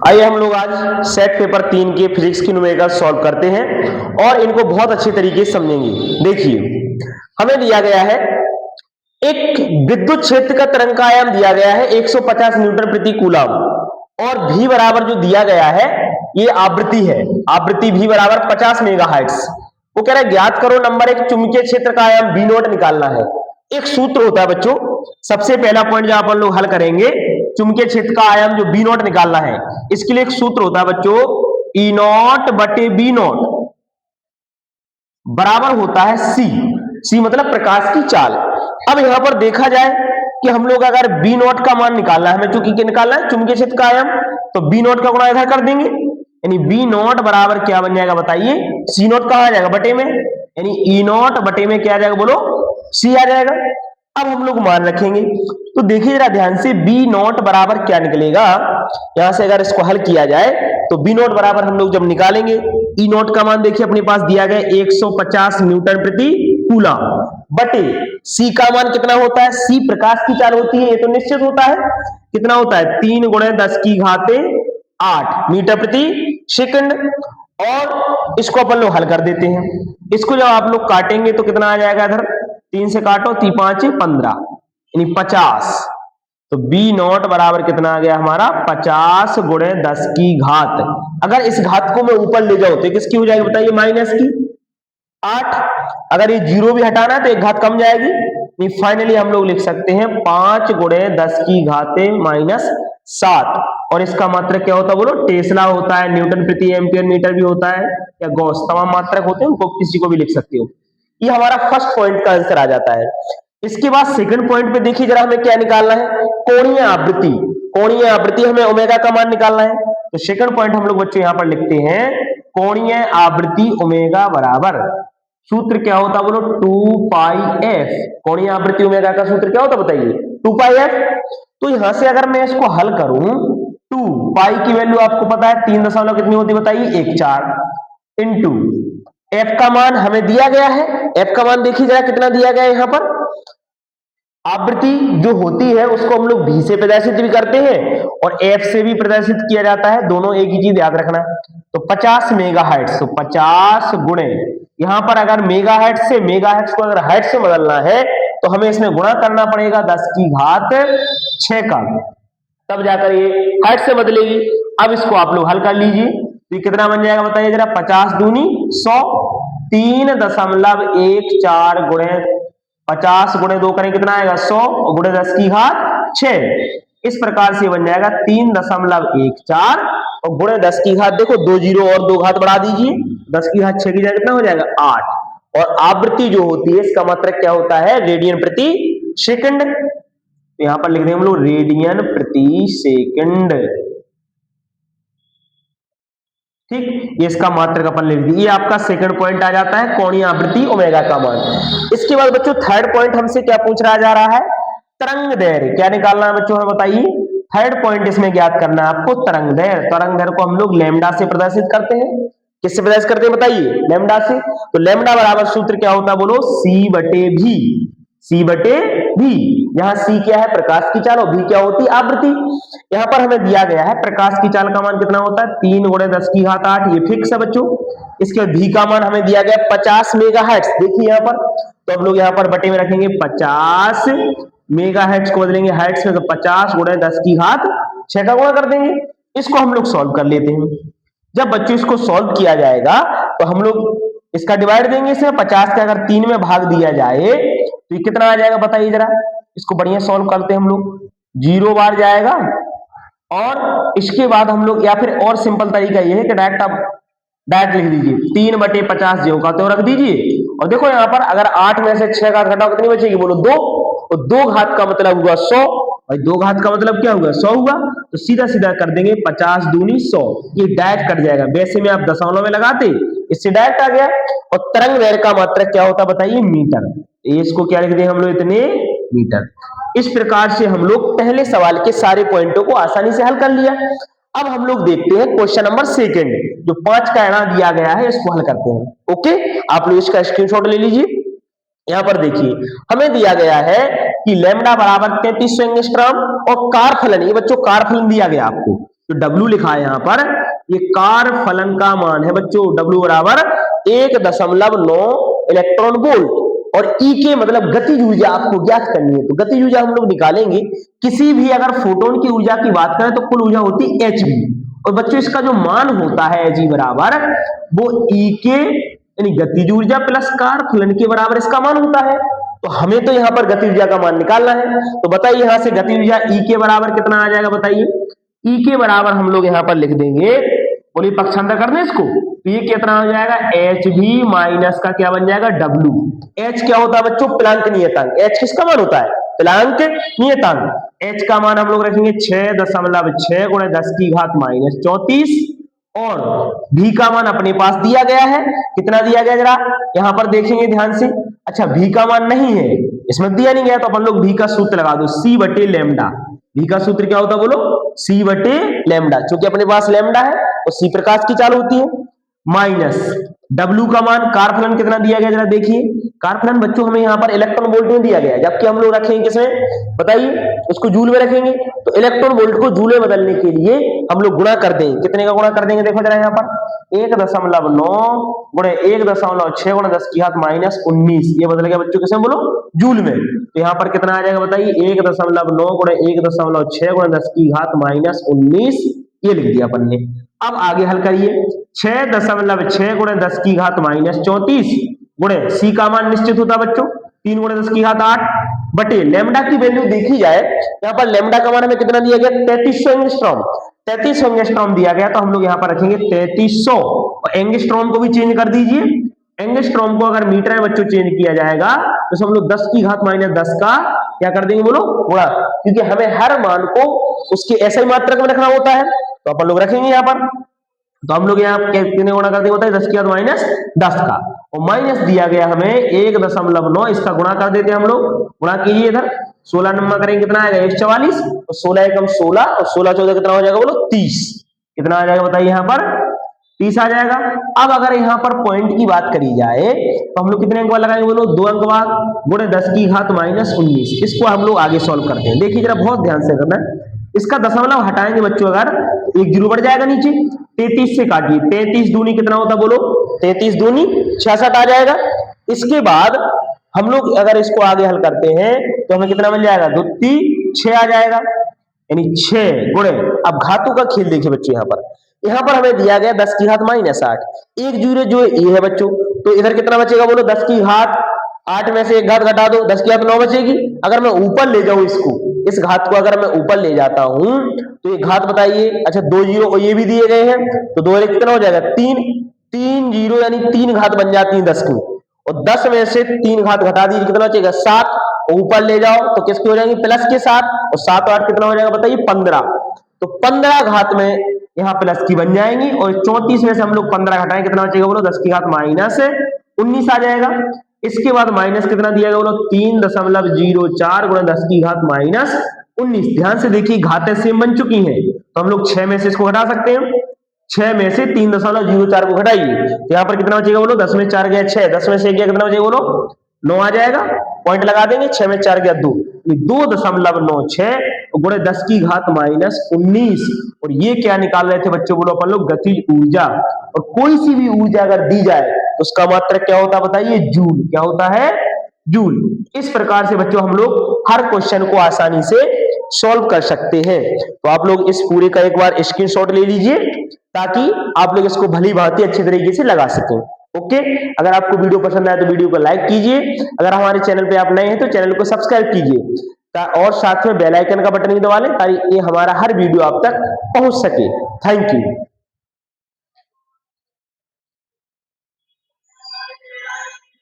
आइए हम लोग आज सेट पेपर 3 के फिजिक्स की न्यूमेरिकल सॉल्व करते हैं और इनको बहुत अच्छे तरीके से समझेंगे। देखिए, हमें दिया गया है एक विद्युत क्षेत्र का तरंग का आयाम दिया गया है 150 न्यूटन प्रति कूलम और v बराबर जो दिया गया है ये आवृत्ति है। आवृत्ति v बराबर 50 मेगाहर्ट्ज। वो कह रहा है ज्ञात करो नंबर एक चुंबकीय क्षेत्र का आयाम v नॉट निकालना है। एक सूत्र होता है बच्चों, सबसे पहला पॉइंट जहां अपन लोग हल करेंगे चुंबकीय क्षेत्र का आयाम जो बी नॉट निकालना है, इसके लिए एक सूत्र होता है बच्चों, ई नॉट बटे बी नॉट बराबर होता है सी। सी मतलब प्रकाश की चाल। अब यहां पर देखा जाए कि हम लोग अगर बी नॉट का मान निकालना है, हमें चूंकि निकालना है चुंबकीय क्षेत्र का आयाम, तो बी नॉट का गुणा इधर कर देंगे, यानी बी नॉट बराबर क्या बन जाएगा बताइए, सी नॉट कहां आ जाएगा बटे में, यानी ई नॉट बटे में क्या आ जाएगा बोलो, सी आ जाएगा। अब हम लोग मान रखेंगे, तो देखिए जरा ध्यान से, बी नॉट बराबर क्या निकलेगा, यहां से अगर इसको हल किया जाए तो बी नॉट बराबर हम लोग जब निकालेंगे, ई नॉट का मान देखिए अपने पास दिया गया 150 न्यूटन प्रति कूलम बटे सी का मान कितना होता है, सी प्रकाश की चाल होती है, ये तो निश्चित होता है, कितना होता है 3 × 10⁸ मीटर प्रति सेकंड। और इसको अपन लोग हल कर देते हैं, इसको जब आप लोग काटेंगे तो कितना आ जाएगा, इधर 3 से काटो, 3 5 15 यानी 50। तो बी नॉट बराबर कितना आ गया हमारा 50 × 10⁻। अगर इस घात को मैं ऊपर ले जाऊं तो किसकी हो जाएगी बताइए, माइनस की 8। अगर ये जीरो भी हटाना है तो एक घात कम जाएगी, नहीं फाइनली हम लोग लिख सकते हैं 5 × 10⁻⁷। और इसका मात्रक क्या होता है बोलो, टेस्ला होता है, न्यूटन प्रति एम्पियर मीटर भी होता है, या गॉस, तमाम मात्रक होते हैं, उनको किसी को भी लिख सकते हो। ये हमारा फर्स्ट पॉइंट का आंसर आ जाता है। इसके बाद सेकंड पॉइंट पे देखिए जरा, हमें क्या निकालना है, कोणीय आवृत्ति। कोणीय आवृत्ति हमें ओमेगा का मान निकालना है, तो सेकंड पॉइंट हम लोग बच्चों यहां पर लिखते हैं, कोणीय आवृत्ति ओमेगा बराबर, सूत्र क्या होता है बोलो, 2πf। कोणीय आवृत्ति ओमेगा का सूत्र क्या होता है बताइए, 2πf। तो यहां से अगर मैं इसको हल करूं, 2 पाई की वैल्यू आपको पता है 3 दशमलव कितनी होती है बताइए, 14 इंटू एफ का मान हमें दिया गया है। एफ का मान देखिए जरा कितना दिया गया है, यहां पर आवृत्ति जो होती है उसको हम लोग v से प्रदर्शित भी करते हैं और f से भी प्रदर्शित किया जाता है, दोनों एक ही चीज याद रखना। तो 50 मेगाहर्ट्ज, तो 50 गुणे, यहां पर अगर मेगाहर्ट्ज से, मेगाहर्ट्ज को अगर हर्ट्ज से बदलना है तो हमें इसमें गुणा करना पड़ेगा 10⁶ का, तब जाकर ये हर्ट्ज से बदलेगी। अब इसको आप लोग हल कर लीजिए, तो ये कितना बन जाएगा बताइए जरा, 50 दूनी 100, 3.14 गुणे 50 × 2 करें कितना आएगा 100 × 10⁶। इस प्रकार से बन जाएगा 3.14 और गुणे 10⁻, देखो 2 जीरो और 2 घात बढ़ा दीजिए, 10⁶ की जगह कितना हो जाएगा 8। और आवृत्ति जो होती है इसका मात्रक क्या होता है, रेडियन प्रति सेकंड। तो यहां पर लिख देंगे हम लोग रेडियन प्रति सेकंड, ठीक, ये इसका मात्रक अपन लिख दिए। ये आपका सेकंड पॉइंट आ जाता है, कोणीय आवृत्ति ओमेगा का मान। इसके बाद बच्चों थर्ड पॉइंट हमसे क्या पूछ रहा जा रहा है, तरंग दैर्घ्य। क्या निकालना है बच्चों हमें बताइए, थर्ड पॉइंट इसमें ज्ञात करना है आपको तरंग दैर्घ्य। तरंग दैर्घ्य को हम लोग लैम्डा से प्रदर्शित करते हैं, किससे प्रदर्शित करते हैं बताइए, लैम्डा से। तो लैम्डा बराबर सूत्र क्या होता है बोलो, c/v। c/v, यहां c क्या है प्रकाश की चाल और v क्या होती है आवृत्ति। यहां पर हमें दिया गया है प्रकाश की चाल का मान कितना होता है 3 × 10⁸, ये फिक्स है बच्चों। इसके बाद v का मान हमें दिया गया 50 मेगाहर्ट्ज, देखिए यहां पर, तो हम लोग यहां पर बटे में रखेंगे 50 मेगाहर्ट्ज को बदलेंगे हर्ट्ज में, तो 50 × 10⁶ का गुणा कर देंगे। इसको हम लोग सॉल्व कर लेते हैं। जब बच्चों इसको सॉल्व किया जाएगा तो हम लोग इसका डिवाइड देंगे, इसमें 50 का अगर 3 में भाग दिया जाए तो ये कितना आ जाएगा बताइए जरा, इसको बढ़िया सॉल्व करते हैं हम लोग, 0 बार जाएगा। और इसके बाद हम लोग, या फिर और सिंपल तरीका ये है कि डायरेक्ट आप डायरेक्ट लिख दीजिए 3/50 ज्यों का त्यों रख दीजिए। और देखो यहाँ पर अगर 8 में से 6 घात घटाओ कितनी बचेगी बोलो 2, और 2 घात का मतलब हुआ 100, और 2 घात का मतलब क्या हुआ 100 हुआ। तो सीधा सीधा कर देंगे 50 दूनी 100, ये डायरेक्ट कट जाएगा, वैसे में आप दशमलव में लगाते, इससे डायरेक्ट आ गया। और तरंग दैर्घ्य का मात्रक क्या होता बताइए, मीटर। इसको क्या लिख दें हम लोग, इतने मीटर। इस प्रकार से हम लोग पहले सवाल के सारे पॉइंटों को आसानी से हल कर लिया। अब हम लोग देखते हैं क्वेश्चन नंबर सेकंड, जो 5 का एना दिया गया है, इसको हल करते हैं। ओके, आप लोग इसका स्क्रीनशॉट ले लीजिए। यहां पर देखिए हमें दिया गया है कि लैम्डा बराबर 3300 एंगस्ट्रॉम और कार फलन, ये बच्चों कार फलन दिया गया आपको, जो W लिखा है यहाँ पर, ये कार फलन का मान है बच्चों। W बराबर 1.9 इलेक्ट्रॉन वोल्ट। और E के मतलब गतिज ऊर्जा आपको ज्ञात करनी है, तो गतिज ऊर्जा हम लोग निकालेंगे। किसी भी अगर फोटोन की ऊर्जा की बात करें तो कुल ऊर्जा होती है hv, और बच्चों इसका जो मान होता है hg बराबर वो E के यानी गतिज ऊर्जा प्लस कार फलन के बराबर इसका मान होता है। तो हमें तो यहाँ पर गतिज ऊर्जा का मान निकालना है, तो बताइए यहाँ से गतिज ऊर्जा E के बराबर कितना आ जाएगा, बताइए। E के बराबर हम लोग यहाँ पर लिख देंगे, बोलिए पक्षांतर कर दें इसको, तो ये कितना हो जाएगा, hv माइनस का क्या बन जाएगा, w। h क्या होता है बच्चों, प्लांक नियतांक। h किसका मान होता है, प्लांक नियतांक। h का मान हम लोग रखेंगे 6.6 गुणे 10 की घात माइनस 34, और v का मान अपने पास दिया गया है, कितना दिया गया जरा यहां पर देखेंगे ध्यान से। अच्छा v का मान नहीं है, इसमें दिया नहीं गया, तो अपन लोग v का सूत्र लगा दो, c बटे लैम्डा। v का सूत्र क्या होता है बोलो, c बटे लैम्डा, क्योंकि अपने पास लैम्डा है तो c प्रकाश की चाल होती है, माइनस W का मान कारफलन कितना दिया गया जरा देखिए। कारफलन बच्चों हमें यहाँ पर इलेक्ट्रॉन वोल्ट में दिया गया है, जबकि हम लोग रखेंगे किसमें, बताइए, उसको जूल में रखेंगे। तो इलेक्ट्रॉन वोल्ट को जूल में बदलने के लिए हम लोग गुणा कर देंगे, कितने का गुणा कर देंगे, देखो जरा यहाँ पर 1.9 गुणे 1.6 गुणे 10 की घात माइनस 19, ये बदल गया बच्चों किसमें बोलो, जूल में। तो यहाँ पर कितना आ जाएगा बताइए, 1.9 गुणे 1.6 गुणे 10 की घात माइनस 19, ये लिख दिया अपन ने। अब आगे हल करिए, 6.6 गुणे 10 की घात माइनस 34 गुणे सी का मान निश्चित होता बच्चों 3 गुणे 10 की घात 8 बटे लैम्डा की वैल्यू देखी जाए, यहाँ पर लैम्डा का मान हमें कितना दिया गया, 3300 एंगस्ट्रॉम। 3300 एंगस्ट्रॉम दिया गया, तो हम लोग यहाँ पर रखेंगे 3300, और एंगस्ट्रॉम को भी चेंज कर दीजिए। एंगस्ट्रॉम को अगर मीटर में बच्चों चेंज किया जाएगा तो हम लोग 10 की घात माइनस 10 का क्या कर देंगे बोलो, गुणा, क्योंकि हमें हर मान को उसके ऐसे मात्रक में रखना होता है, तो अपन लोग रखेंगे यहाँ पर। तो हम लोग यहाँ कितने गुणा करते होता है, 10 की घात माइनस 10 का, और माइनस दिया गया हमें 1.9, इसका गुणा कर देते हैं हम लोग। गुणा कीजिए इधर, 16 नंबर करेंगे कितना आएगा, 144, और 16 एकम 16, और 16 14 कितना हो जाएगा बोलो, 30। कितना आ जाएगा बताइए यहाँ पर, 30 आ जाएगा। अब अगर यहाँ पर पॉइंट की बात करी जाए तो हम लोग कितने अंक बाद लगाएंगे बोलो, 2 अंक बाद, गुणे 10 की घात माइनस 19। इसको हम लोग आगे सॉल्व करते हैं, देखिए जरा बहुत ध्यान से करना है। इसका दशमलव हटाएंगे बच्चों, अगर एक जीरो बढ़ जाएगा नीचे, 33 से काटिए, 33 दूनी कितना होता बोलो, 33 दूनी 66 आ जाएगा। इसके बाद हम लोग अगर इसको आगे हल करते हैं तो हमें कितना मिल जाएगा, 2 3 6 आ जाएगा, यानी 6 गुणे, अब घातों का खेल देखिए बच्चों, यहाँ पर हमें दिया गया 10 की घात माइनस 8, एक जीरो जो ये है बच्चों, तो इधर कितना बचेगा बोलो, 10 की घात 8 में से एक घात घटा दो, 10 की घात 9 बचेगी। अगर मैं ऊपर ले जाऊं इसको, इस घात को अगर मैं ऊपर ले जाता हूं तो ये घात बताइए, अच्छा 2 जीरो और ये भी दिए गए हैं, तो 2 कितना हो जाएगा, 3 जीरो, यानी 3 घात बन जाती है 10 की, और 10 में से 3 घात घटा दीजिए, कितना बचेगा 7, और ऊपर ले जाओ तो किसकी हो जाएंगी, प्लस के 7, और 7 और 8 कितना हो जाएगा बताइए, 15। तो 15 घात में यहाँ प्लस की बन जाएंगी, और 34 में से हम लोग 15 घटाएं, कितना बचेगा बोलो, 10 की घात माइनस 19 आ जाएगा। इसके बाद माइनस कितना दिया गया बोलो, 3.04 गुणा 10 की घात माइनस 19। ध्यान से देखिए, घातें सेम बन चुकी हैं, तो हम लोग 6 में से इसको घटा सकते हैं, 6 में से 3.04 को घटाइए, तो यहाँ पर कितना बचेगा बोलो, 10 में 4 गया 6, 10 में से गया कितना बचेगा बोलो, 9 आ जाएगा। पॉइंट लगा देंगे, 6 में 4 गया 2, 2.96 गुणे 10 की घात माइनस 19। और ये क्या निकाल रहे थे बच्चों बोलो, अपन लोग गतिज ऊर्जा। और कोई सी भी ऊर्जा अगर दी जाए तो उसका मात्रक क्या होता है बताइए, जूल। क्या होता है, जूल। इस प्रकार से बच्चों हम लोग हर क्वेश्चन को आसानी से सॉल्व कर सकते हैं। तो आप लोग इस पूरे का एक बार स्क्रीनशॉट ले लीजिए, ताकि आप लोग इसको भली भांति अच्छे तरीके से लगा सकें। ओके, अगर आपको वीडियो पसंद आए तो वीडियो को लाइक कीजिए, अगर हमारे चैनल पे आप नए हैं तो चैनल को सब्सक्राइब कीजिए, और साथ में बेल आइकन का बटन भी दबा लें, ताकि ये हमारा हर वीडियो आप तक पहुंच सके। Thank you.